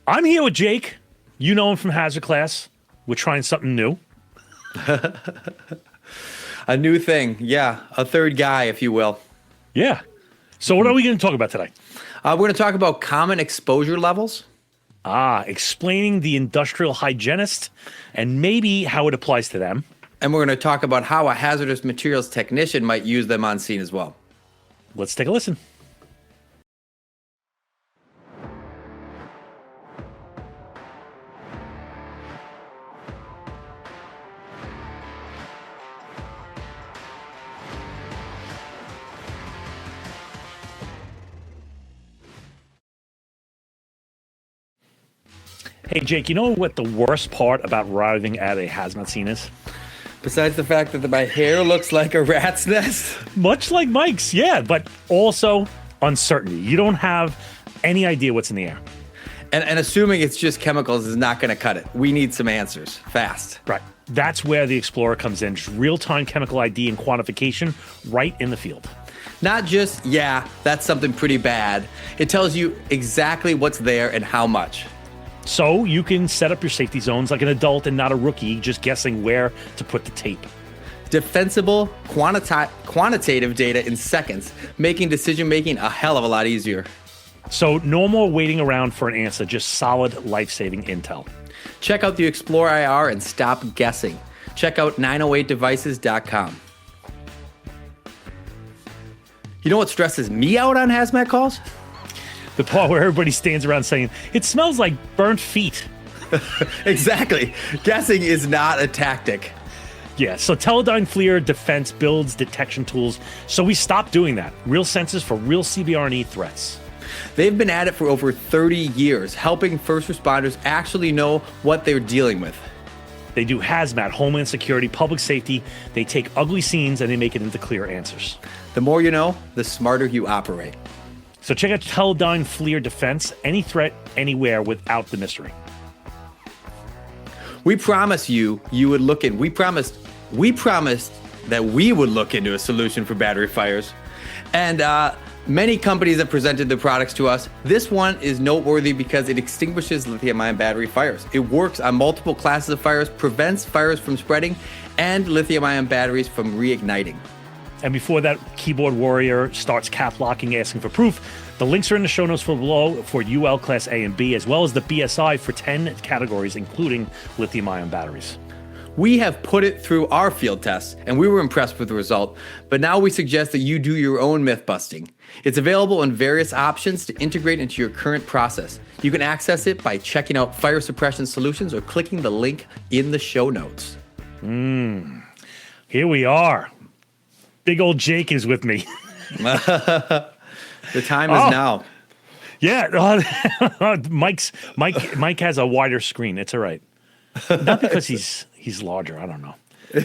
I'm here with Jake. You know him from Hazard Class. We're trying something new. A new thing. Yeah. A third guy, if you will. Yeah. So what are we going to talk about today? We're going to talk about common exposure levels. Explaining the industrial hygienist and maybe how it applies to them. And we're going to talk about how a hazardous materials technician might use them on scene as well. Let's take a listen. Hey, Jake, you know what the worst part about arriving at a hazmat scene is? Besides the fact that my hair looks like a rat's nest. Much like Mike's, yeah, but also uncertainty. You don't have any idea what's in the air. And assuming it's just chemicals is not going to cut it. We need some answers, fast. Right. That's where the Explorer comes in. Just real-time chemical ID and quantification right in the field. Not just, yeah, that's something pretty bad. It tells you exactly what's there and how much. So you can set up your safety zones like an adult and not a rookie just guessing where to put the tape. Defensible, quantitative data in seconds, making decision-making a hell of a lot easier. So no more waiting around for an answer, just solid life-saving intel. Check out the Explorer IR and stop guessing. Check out 908devices.com. You know what stresses me out on hazmat calls? The part where everybody stands around saying, it smells like burnt feet. Exactly. Guessing is not a tactic. Yeah, so Teledyne FLIR Defense builds detection tools, so we stopped doing that. Real sensors for real CBRNE threats. They've been at it for over 30 years, helping first responders actually know what they're dealing with. They do hazmat, homeland security, public safety. They take ugly scenes and they make it into clear answers. The more you know, the smarter you operate. So check out Teledyne FLIR Defense, any threat, anywhere, without the mystery. We promise you would look in. We promised that we would look into a solution for battery fires. And many companies have presented their products to us. This one is noteworthy because it extinguishes lithium-ion battery fires. It works on multiple classes of fires, prevents fires from spreading, and lithium-ion batteries from reigniting. And before that keyboard warrior starts cap locking, asking for proof, the links are in the show notes below for UL Class A and B, as well as the BSI for 10 categories, including lithium-ion batteries. We have put it through our field tests, and we were impressed with the result, but now we suggest that you do your own myth busting. It's available in various options to integrate into your current process. You can access it by checking out Fire Suppression Solutions or clicking the link in the show notes. Here we are. Big old Jake is with me. The time is now. Yeah, Mike has a wider screen. It's all right. Not because he's larger. I don't know.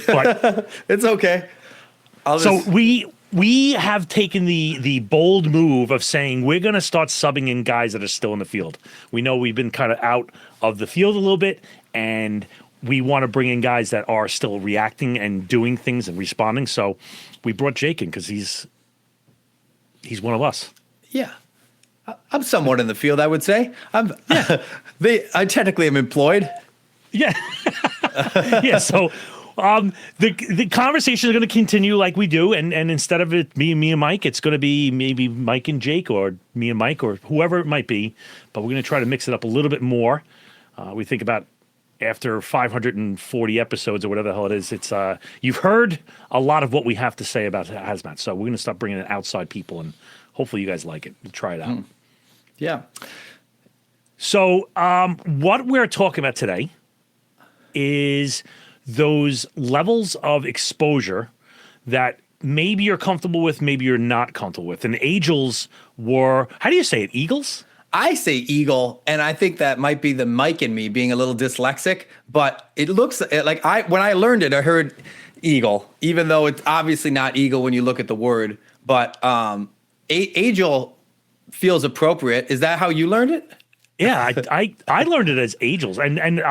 But It's okay. so we have taken the bold move of saying we're going to start subbing in guys that are still in the field. We know we've been kind of out of the field a little bit, and we want to bring in guys that are still reacting and doing things and responding. So we brought Jake in because he's one of us. Yeah. I'm somewhat in the field, I would say. I technically am employed. Yeah. Yeah. So the conversation is going to continue like we do. And instead of it being me and Mike, it's going to be maybe Mike and Jake or me and Mike or whoever it might be. But we're going to try to mix it up a little bit more. We think about after 540 episodes or whatever the hell it is, it's you've heard a lot of what we have to say about hazmat. So we're going to start bringing in outside people, and hopefully you guys like it. Try it out. Yeah. So what we're talking about today is those levels of exposure that maybe you're comfortable with, maybe you're not comfortable with. And Agils were, how do you say it, Eagles? I say eagle, and I think that might be the Mike in me being a little dyslexic, but it looks like when I learned it, I heard eagle, even though it's obviously not eagle when you look at the word, but Agil feels appropriate. Is that how you learned it? Yeah, I learned it as Agils, and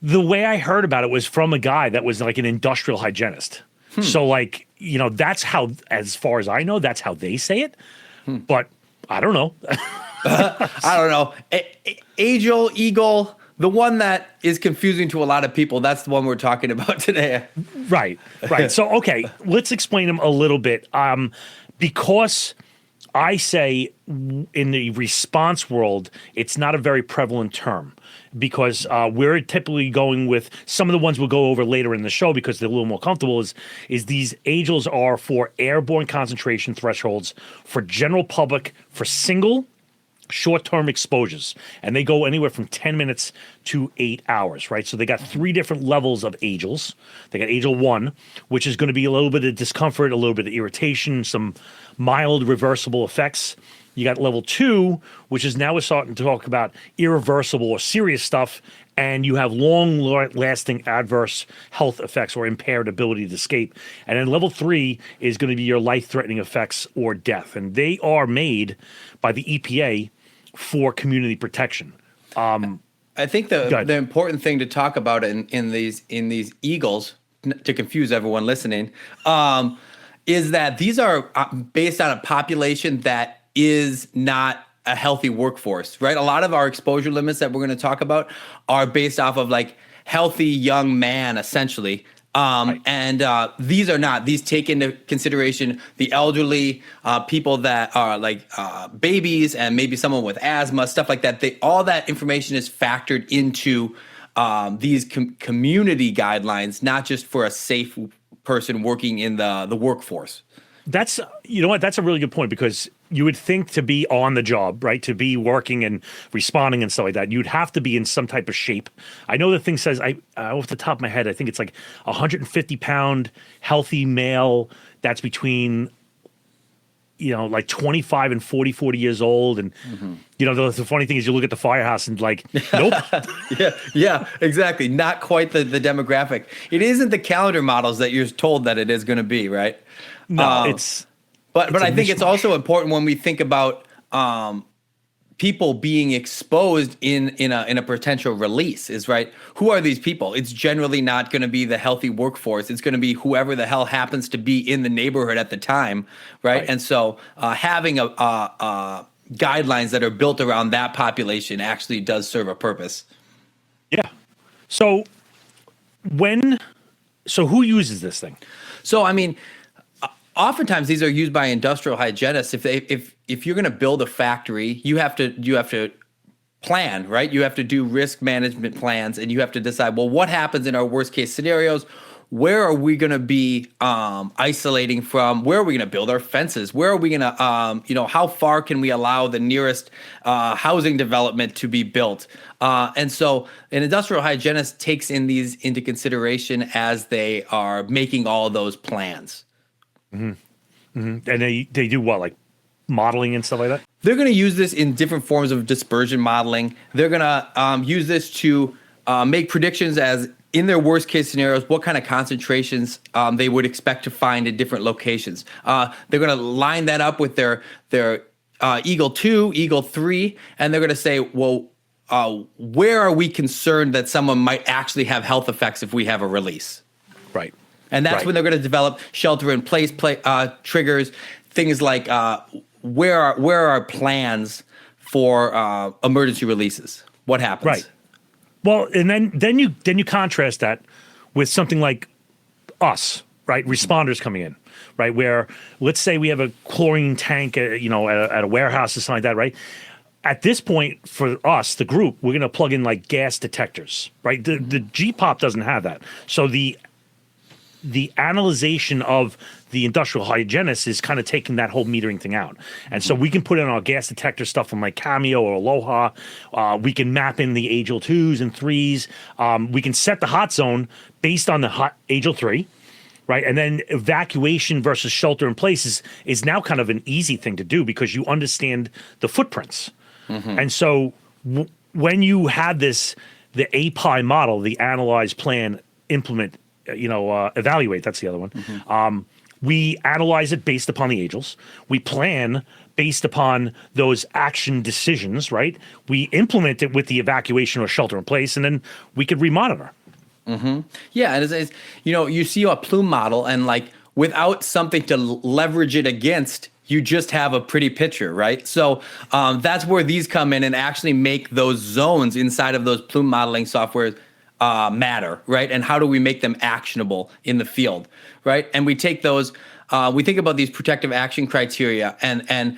the way I heard about it was from a guy that was like an industrial hygienist. So like, you know, that's how, as far as I know, that's how they say it. But I don't know. I don't know. Agel, Eagle, the one that is confusing to a lot of people. That's the one we're talking about today. Right. So, okay, let's explain them a little bit. Because I say in the response world, it's not a very prevalent term because we're typically going with some of the ones we'll go over later in the show because they're a little more comfortable is these AGELs are for airborne concentration thresholds for general public for single short-term exposures, and they go anywhere from 10 minutes to 8 hours, right? So they got 3 different levels of AGELs. They got AGEL 1, which is going to be a little bit of discomfort, a little bit of irritation, some mild reversible effects. You got level 2, which is now we're starting to talk about irreversible or serious stuff, and you have long-lasting adverse health effects or impaired ability to escape. And then level 3 is going to be your life-threatening effects or death, and they are made by the EPA for community protection. I think the important thing to talk about in these Eagles, to confuse everyone listening, is that these are based on a population that is not a healthy workforce, right? A lot of our exposure limits that we're going to talk about are based off of like healthy young man, essentially. Right. And these are not. These take into consideration the elderly, people that are like babies, and maybe someone with asthma, stuff like that. All that information is factored into these community guidelines, not just for a safe person working in the workforce. That's, you know what, that's a really good point, because you would think to be on the job, right, to be working and responding and stuff like that, you'd have to be in some type of shape. I know the thing says, off the top of my head, I think it's like 150-pound healthy male that's between, like 25 and 40 years old. And, the funny thing is you look at the firehouse and like, nope. Yeah, exactly. Not quite the demographic. It isn't the calendar models that you're told that it is going to be, right? No, But I think it's also important when we think about people being exposed in a potential release is, right, who are these people? It's generally not going to be the healthy workforce. It's going to be whoever the hell happens to be in the neighborhood at the time, right? And so having guidelines that are built around that population actually does serve a purpose. Yeah. So who uses this thing? So, I mean, oftentimes these are used by industrial hygienists. If you're going to build a factory, you have to plan, right? You have to do risk management plans, and you have to decide, well, what happens in our worst case scenarios? Where are we going to be isolating from? Where are we going to build our fences? Where are we going to, how far can we allow the nearest housing development to be built? And so an industrial hygienist takes these into consideration as they are making all of those plans. Mm-hmm. Mm-hmm. And they do what, like modeling and stuff like that? They're going to use this in different forms of dispersion modeling. They're going to use this to make predictions as in their worst case scenarios, what kind of concentrations they would expect to find in different locations. They're going to line that up with their Eagle 2, Eagle 3, and they're going to say, well, where are we concerned that someone might actually have health effects if we have a release? Right. And that's when they're going to develop shelter-in-place triggers, things like where are our plans for emergency releases? What happens? Right. Well, and then you contrast that with something like us, right? Responders coming in, right? Where let's say we have a chlorine tank, at a warehouse or something like that, right? At this point, for us, the group, we're going to plug in like gas detectors, right? The G-pop doesn't have that, so the analyzation of the industrial hygienist is kind of taking that whole metering thing out. And so we can put in our gas detector stuff from like Cameo or Aloha. We can map in the AGEL 2s and 3s. We can set the hot zone based on the hot AGEL 3, right? And then evacuation versus shelter in place is now kind of an easy thing to do because you understand the footprints. Mm-hmm. And so when you have the API model, the analyze, plan, implement, evaluate, that's the other one. Mm-hmm. We analyze it based upon the AGELs. We plan based upon those action decisions, right? We implement it with the evacuation or shelter in place, and then we could remonitor. Mm-hmm. Yeah, and it's you see a plume model, and like without something to leverage it against, you just have a pretty picture, right? So that's where these come in and actually make those zones inside of those plume modeling software matter, right? And how do we make them actionable in the field, right? And we take those, we think about these protective action criteria, and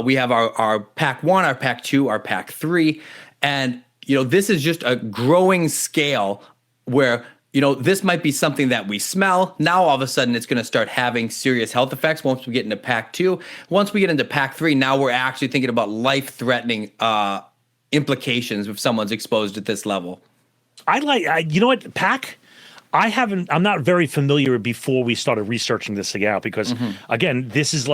we have our pack 1, our pack 2, our pack 3, and this is just a growing scale where this might be something that we smell. Now, all of a sudden, it's going to start having serious health effects once we get into pack 2. Once we get into pack 3, now we're actually thinking about life-threatening implications if someone's exposed at this level. You know what, pack? I'm not very familiar before we started researching this thing out because, again, this is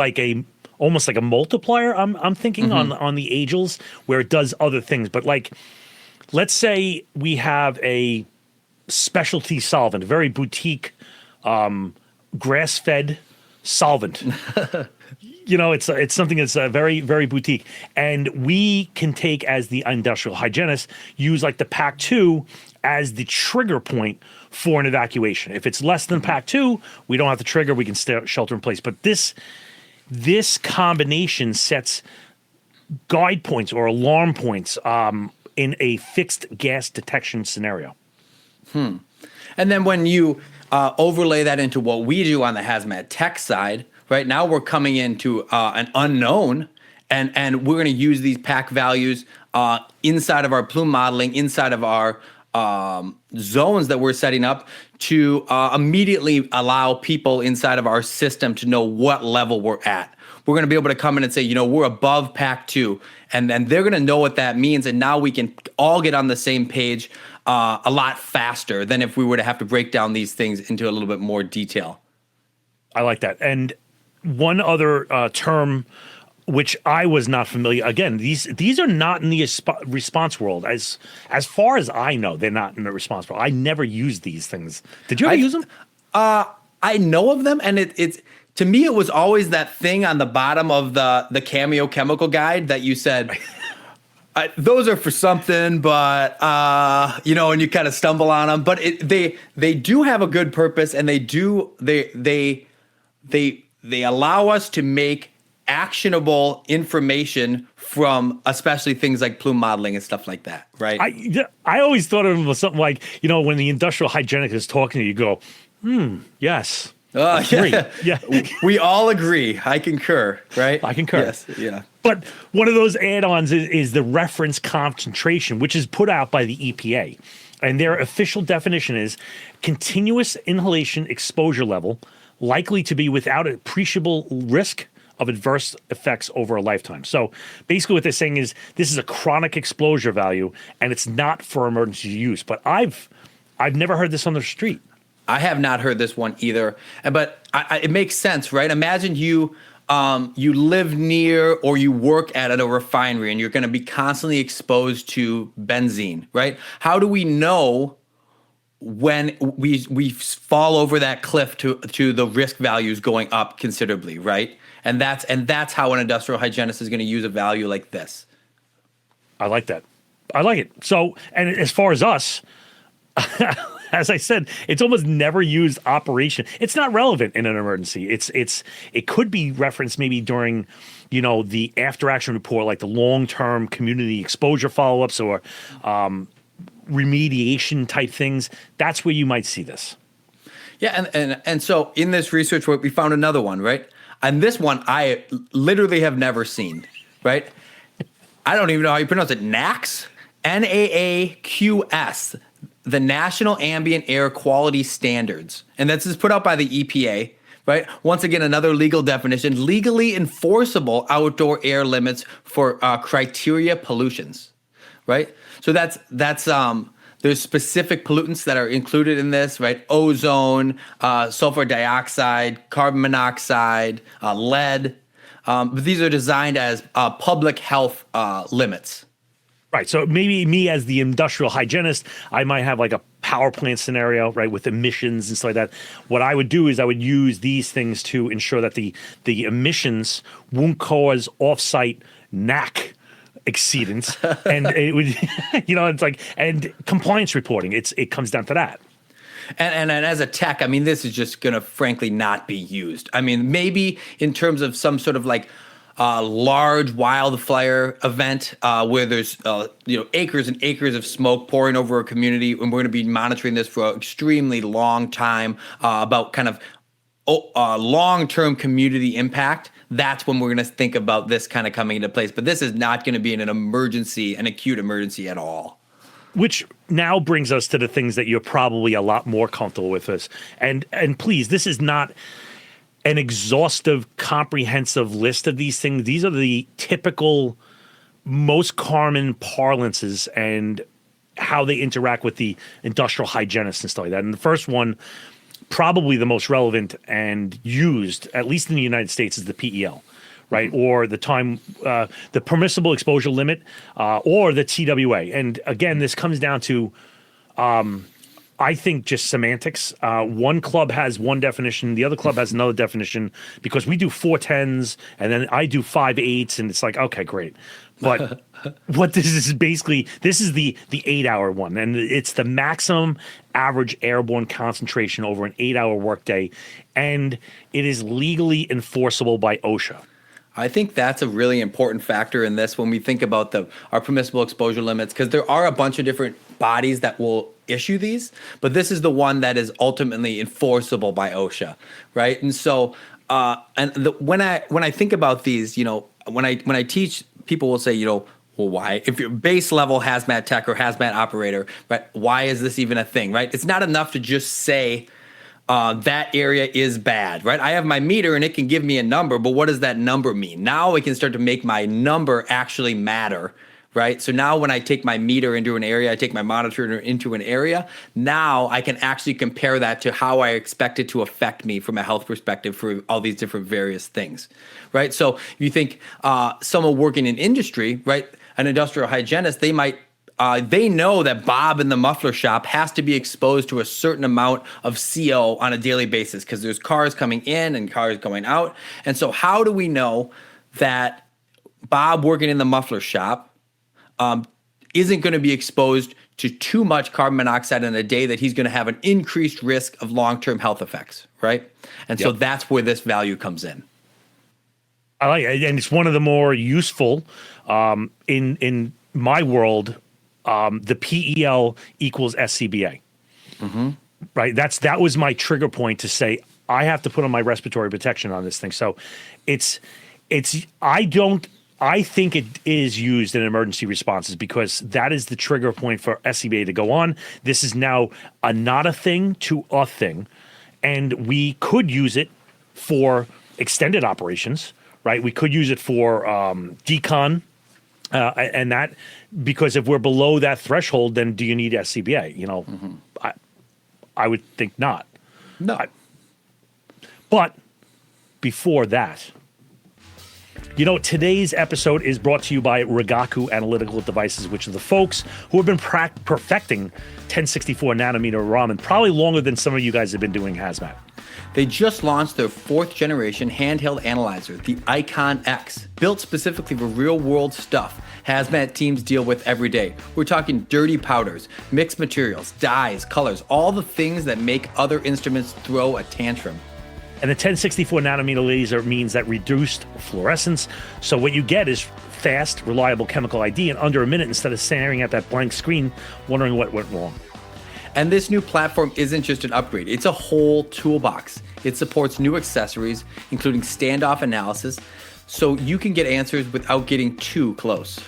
almost like a multiplier, I'm thinking, on the Agils, where it does other things. But let's say we have a specialty solvent, a very boutique grass-fed solvent. It's something that's very, very boutique. And we can take, as the industrial hygienist, use the pack 2 as the trigger point for an evacuation. If it's less than pack 2, we don't have to trigger, we can shelter in place. But this combination sets guide points or alarm points in a fixed gas detection scenario. And then when you overlay that into what we do on the hazmat tech side, right now we're coming into an unknown, and we're going to use these pack values inside of our plume modeling, inside of our zones that we're setting up to immediately allow people inside of our system to know what level we're at. We're going to be able to come in and say, we're above pack 2, and then they're going to know what that means, and now we can all get on the same page a lot faster than if we were to have to break down these things into a little bit more detail. I like that. And one other term which I was not familiar. Again, these are not in the response world. As far as I know, they're not in the response world. I never used these things. Did you ever use them? I know of them, and it's to me it was always that thing on the bottom of the Cameo chemical guide that you said. Those are for something, but and you kind of stumble on them. But they do have a good purpose, and they allow us to make actionable information from, especially things like plume modeling and stuff like that, right? I always thought of them as something like, when the industrial hygienist is talking to you, you go, yes. Yeah. We all agree. I concur, right? I concur. Yes, yeah. But one of those add-ons is the reference concentration, which is put out by the EPA. And their official definition is continuous inhalation exposure level likely to be without appreciable risk of adverse effects over a lifetime. So basically what they're saying is this is a chronic exposure value, and it's not for emergency use. But I've never heard this on the street. I have not heard this one either, but it makes sense, right? Imagine you live near or you work at a refinery, and you're going to be constantly exposed to benzene, right? How do we know when we fall over that cliff to the risk values going up considerably, right? And that's how an industrial hygienist is going to use a value like this. I like that. I like it. So, and as far as us, as I said, it's almost never used operation. It's not relevant in an emergency. It could be referenced maybe during, the after action report, like the long-term community exposure follow-ups or remediation type things. That's where you might see this. Yeah, and so in this research, we found another one, right? And this one I literally have never seen, right? I don't even know how you pronounce it. NAAQS, NAAQS, the National Ambient Air Quality Standards. And this is put out by the EPA, right? Once again, another legal definition, legally enforceable outdoor air limits for criteria pollutions, right? So that's there's specific pollutants that are included in this, right? Ozone, sulfur dioxide, carbon monoxide, lead. But these are designed as public health limits. Right. So maybe me as the industrial hygienist, I might have like a power plant scenario, right, with emissions and stuff like that. What I would do is I would use these things to ensure that the emissions won't cause off-site NAC exceedance, and it would, it's like, and compliance reporting. It comes down to that. And as a tech, I mean, this is just going to frankly not be used. I mean, maybe in terms of some sort of like large wildfire event where there's acres and acres of smoke pouring over a community, and we're going to be monitoring this for an extremely long time about kind of long-term community impact. That's when we're going to think about this kind of coming into place. But this is not going to be an emergency, an acute emergency at all. Which now brings us to the things that you're probably a lot more comfortable with us. And please, this is not an exhaustive, comprehensive list of these things. These are the typical, most common parlances and how they interact with the industrial hygienists and stuff like that. And the first one, probably the most relevant and used, at least in the United States, is the PEL, right? Or the the permissible exposure limit, or the TWA. And again, this comes down to, I think, just semantics. One club has one definition, the other club has another definition, because we do 410s and then I do 5/8s, and it's like, okay, great. But what this is basically, this is the 8-hour one, and it's the maximum average airborne concentration over an 8-hour workday, and it is legally enforceable by OSHA. I think that's a really important factor in this when we think about our permissible exposure limits, because there are a bunch of different bodies that will issue these, but this is the one that is ultimately enforceable by OSHA, right? And so, when I think about these, when I teach, people will say, well, why? If you're base level hazmat tech or hazmat operator, right? Why is this even a thing, right? It's not enough to just say that area is bad, right? I have my meter and it can give me a number, but what does that number mean? Now I can start to make my number actually matter, right? So now when I take my meter into an area, I take my monitor into an area, now I can actually compare that to how I expect it to affect me from a health perspective for all these different various things, right? So if you think someone working in industry, right? An industrial hygienist, they know that Bob in the muffler shop has to be exposed to a certain amount of CO on a daily basis because there's cars coming in and cars going out. And so how do we know that Bob working in the muffler shop isn't going to be exposed to too much carbon monoxide in a day that he's going to have an increased risk of long-term health effects, right? And so that's where this value comes in. I like it, and it's one of the more useful in my world. The PEL equals SCBA, right? That was my trigger point to say I have to put on my respiratory protection on this thing. So I think it is used in emergency responses because that is the trigger point for SCBA to go on. This is now not a thing to a thing, and we could use it for extended operations, right? We could use it for decon. And that, because if we're below that threshold, then do you need SCBA? I would think not. No. But before that, today's episode is brought to you by Rigaku Analytical Devices, which are the folks who have been perfecting 1064 nanometer Raman probably longer than some of you guys have been doing hazmat. They just launched their 4th generation handheld analyzer, the Icon X, built specifically for real-world stuff hazmat teams deal with every day. We're talking dirty powders, mixed materials, dyes, colors, all the things that make other instruments throw a tantrum. And the 1064 nanometer laser means that reduced fluorescence. So what you get is fast, reliable chemical ID in under a minute instead of staring at that blank screen wondering what went wrong. And this new platform isn't just an upgrade, it's a whole toolbox. It supports new accessories, including standoff analysis, so you can get answers without getting too close.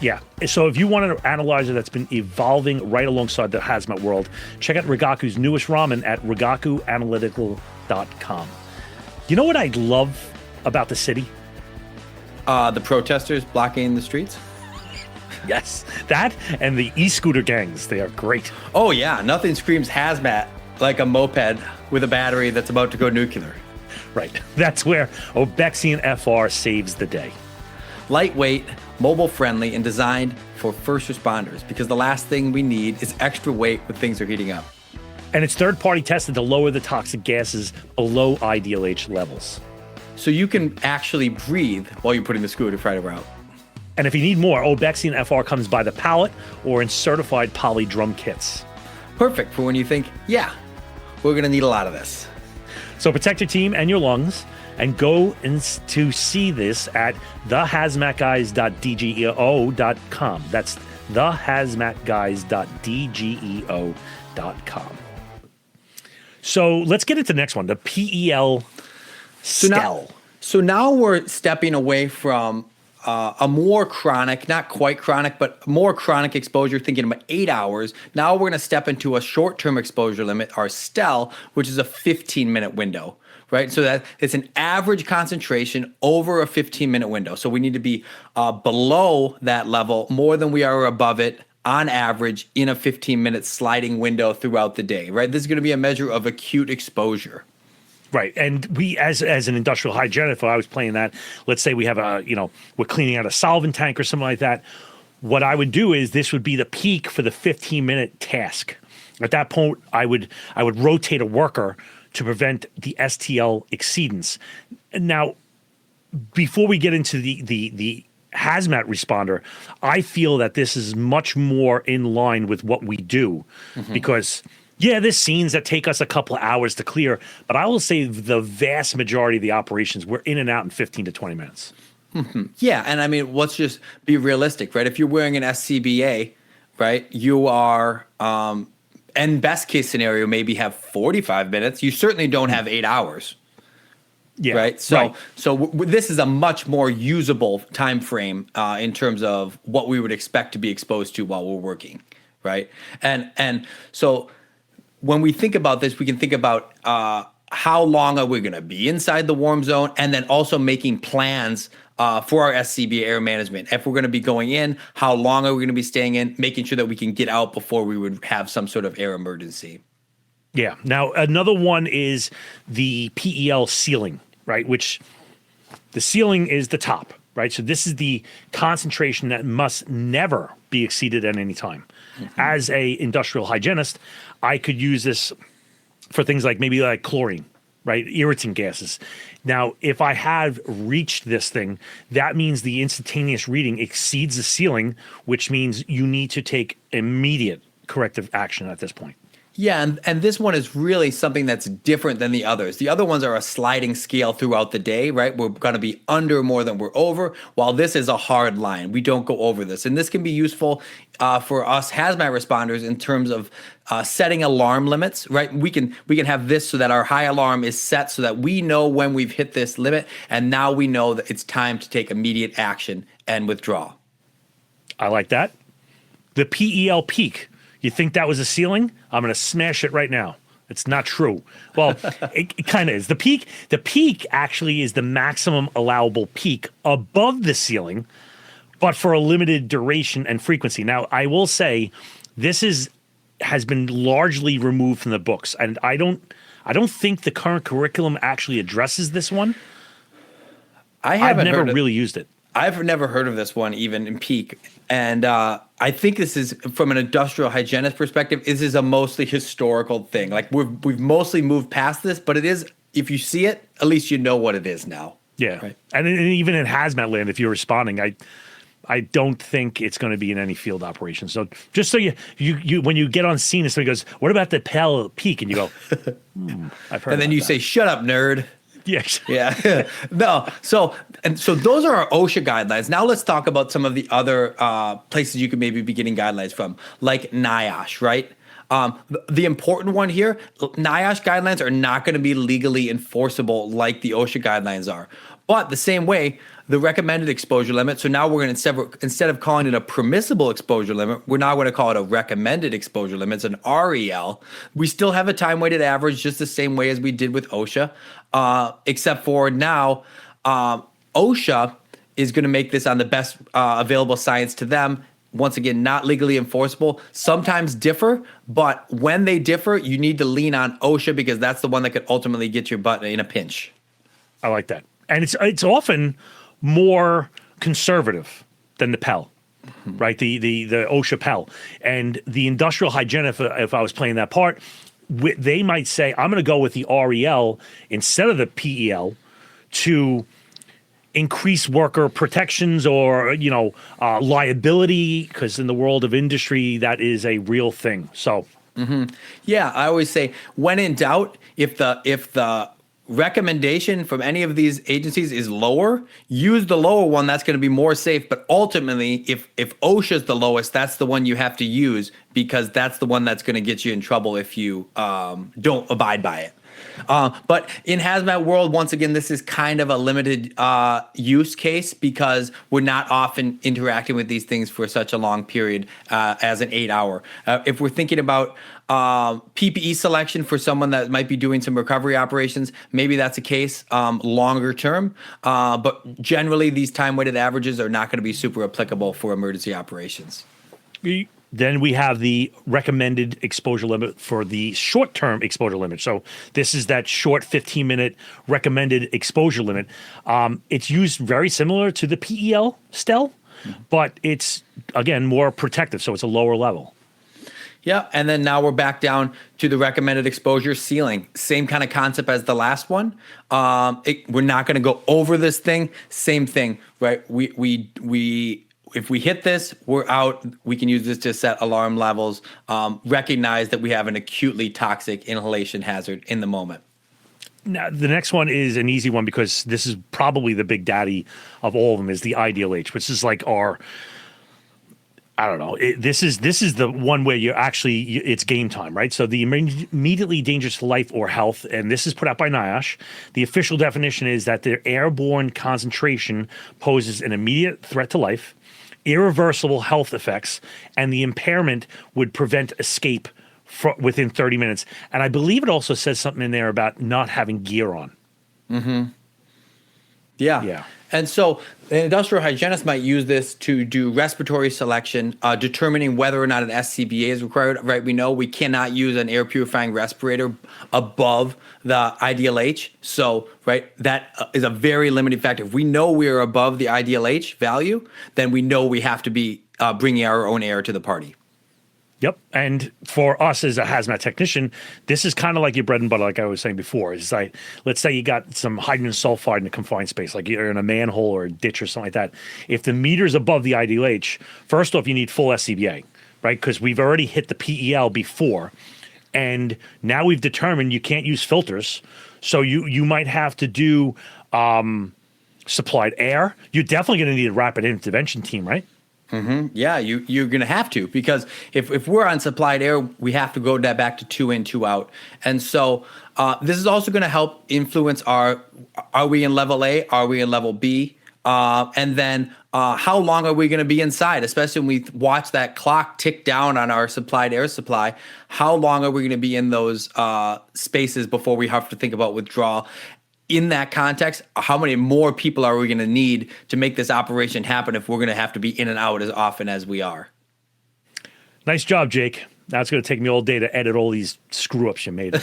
Yeah, so if you want an analyzer that's been evolving right alongside the hazmat world, check out Rigaku's newest Raman at rigakuanalytical.com. You know what I love about the city? The protesters blocking the streets? Yes, that and the e-scooter gangs. They are great. Oh, yeah. Nothing screams hazmat like a moped with a battery that's about to go nuclear. Right. That's where Obexian FR saves the day. Lightweight, mobile-friendly, and designed for first responders because the last thing we need is extra weight when things are heating up. And it's third-party tested to lower the toxic gases below IDLH levels. So you can actually breathe while you're putting the scooter fighter out. And if you need more, Obexian FR comes by the pallet or in certified poly drum kits. Perfect for when you think, yeah, we're going to need a lot of this. So protect your team and your lungs, and go to see this at thehazmatguys.dgeo.com. That's thehazmatguys.dgeo.com. So let's get into the next one, the PEL Stel. So now we're stepping away from a more chronic, not quite chronic, but more chronic exposure, thinking about 8 hours. Now we're going to step into a short-term exposure limit, our STEL, which is a 15-minute window, right? So that it's an average concentration over a 15-minute window. So we need to be below that level more than we are above it on average in a 15-minute sliding window throughout the day, right? This is going to be a measure of acute exposure. Right. And we, as an industrial hygienist, if I was playing that, let's say we have we're cleaning out a solvent tank or something like that. What I would do is this would be the peak for the 15-minute task. At that point, I would rotate a worker to prevent the STL exceedance. Now, before we get into the hazmat responder, I feel that this is much more in line with what we do because there's scenes that take us a couple of hours to clear, but I will say the vast majority of the operations, we're in and out in 15 to 20 minutes. Yeah, and I mean, let's just be realistic, right? If you're wearing an SCBA, right, you are, and best case scenario, maybe have 45 minutes. You certainly don't have 8 hours. Yeah, right. So, this is a much more usable time frame in terms of what we would expect to be exposed to while we're working, right? And so when we think about this, we can think about how long are we going to be inside the warm zone, and then also making plans for our SCBA air management. If we're going to be going in, how long are we going to be staying in, making sure that we can get out before we would have some sort of air emergency. Yeah. Now, another one is the PEL ceiling, right? Which the ceiling is the top, right? So this is the concentration that must never be exceeded at any time. As a industrial hygienist, I could use this for things like maybe like chlorine, right? Irritant gases. Now, if I have reached this thing, that means the instantaneous reading exceeds the ceiling, which means you need to take immediate corrective action at this point. Yeah, and this one is really something that's different than the others. The other ones are a sliding scale throughout the day, right? We're going to be under more than we're over, while this is a hard line. We don't go over this. And this can be useful for us hazmat responders in terms of setting alarm limits, right? We can have this so that our high alarm is set so that we know when we've hit this limit, and now we know that it's time to take immediate action and withdraw. I like that. The PEL peak. You think that was a ceiling? I'm going to smash it right now. It's not true. Well, it kind of is. The peak actually is the maximum allowable peak above the ceiling, but for a limited duration and frequency. Now, I will say this has been largely removed from the books, and I don't think the current curriculum actually addresses this one. I've never really used it. I've never heard of this one even in peak. And I think this is, from an industrial hygienist perspective, this is a mostly historical thing. Like we've mostly moved past this, but it is, if you see it, at least you know what it is now. Yeah. Right? And even in hazmat land, if you're responding, I don't think it's going to be in any field operation. So just so you when you get on scene and somebody goes, what about the PEL peak? And you go, I've heard. And then you say, shut up, nerd. Yes. Yeah. No. So those are our OSHA guidelines. Now let's talk about some of the other places you could maybe be getting guidelines from, like NIOSH, right? The important one here, NIOSH guidelines are not going to be legally enforceable like the OSHA guidelines are. But the same way, the recommended exposure limit, so now we're going to, instead of calling it a permissible exposure limit, we're now going to call it a recommended exposure limit. It's an REL. We still have a time-weighted average just the same way as we did with OSHA, except for now OSHA is going to make this on the best available science to them. Once again, not legally enforceable, sometimes differ, but when they differ, you need to lean on OSHA because that's the one that could ultimately get your butt in a pinch. I like that. And it's often more conservative than the PEL, right? The OSHA PEL. And the industrial hygienist, if I was playing that part, they might say, I'm going to go with the REL instead of the PEL to increase worker protections or, liability, because in the world of industry, that is a real thing. So Yeah, I always say when in doubt, if the recommendation from any of these agencies is lower, use the lower one. That's going to be more safe. But ultimately, if OSHA is the lowest, that's the one you have to use because that's the one that's going to get you in trouble if you don't abide by it. But in hazmat world, once again, this is kind of a limited use case because we're not often interacting with these things for such a long period as an 8 hour. If we're thinking about PPE selection for someone that might be doing some recovery operations, maybe that's a case longer term. But generally, these time-weighted averages are not going to be super applicable for emergency operations. Then we have the recommended exposure limit for the short-term exposure limit. So this is that short 15-minute recommended exposure limit. It's used very similar to the PEL STEL, but it's, again, more protective, so it's a lower level. Yeah, and then now we're back down to the recommended exposure ceiling. Same kind of concept as the last one. We're not going to go over this thing. Same thing, right? If we hit this, we're out. We can use this to set alarm levels. Recognize that we have an acutely toxic inhalation hazard in the moment. Now, the next one is an easy one because this is probably the big daddy of all of them, is the ideal H, which is like our, I don't know. This is the one where it's game time, right? So the immediately dangerous to life or health, and this is put out by NIOSH. The official definition is that their airborne concentration poses an immediate threat to life, irreversible health effects, and the impairment would prevent escape within 30 minutes. And I believe it also says something in there about not having gear on. Mm-hmm. Yeah. And so an industrial hygienist might use this to do respiratory selection, determining whether or not an SCBA is required. Right? We know we cannot use an air purifying respirator above the ideal H. So, right, that is a very limiting factor. If we know we are above the ideal H value, then we know we have to be bringing our own air to the party. Yep. And for us as a hazmat technician, this is kind of like your bread and butter, like I was saying before. It's like, let's say you got some hydrogen sulfide in a confined space, like you're in a manhole or a ditch or something like that. If the meter's above the ideal H, first off, you need full SCBA, right? Because we've already hit the PEL before. And now we've determined you can't use filters. So you might have to do supplied air. You're definitely going to need a rapid intervention team, right? Mm-hmm. Yeah, you're going to have to, because if we're on supplied air, we have to go back to 2 in, 2 out. And so this is also going to help influence are we in level A? Are we in level B? And then how long are we going to be inside? Especially when we watch that clock tick down on our supplied air supply. How long are we going to be in those spaces before we have to think about withdrawal? In that context, how many more people are we going to need to make this operation happen if we're going to have to be in and out as often as we are? Nice job, Jake. Now it's going to take me all day to edit all these screw-ups you made.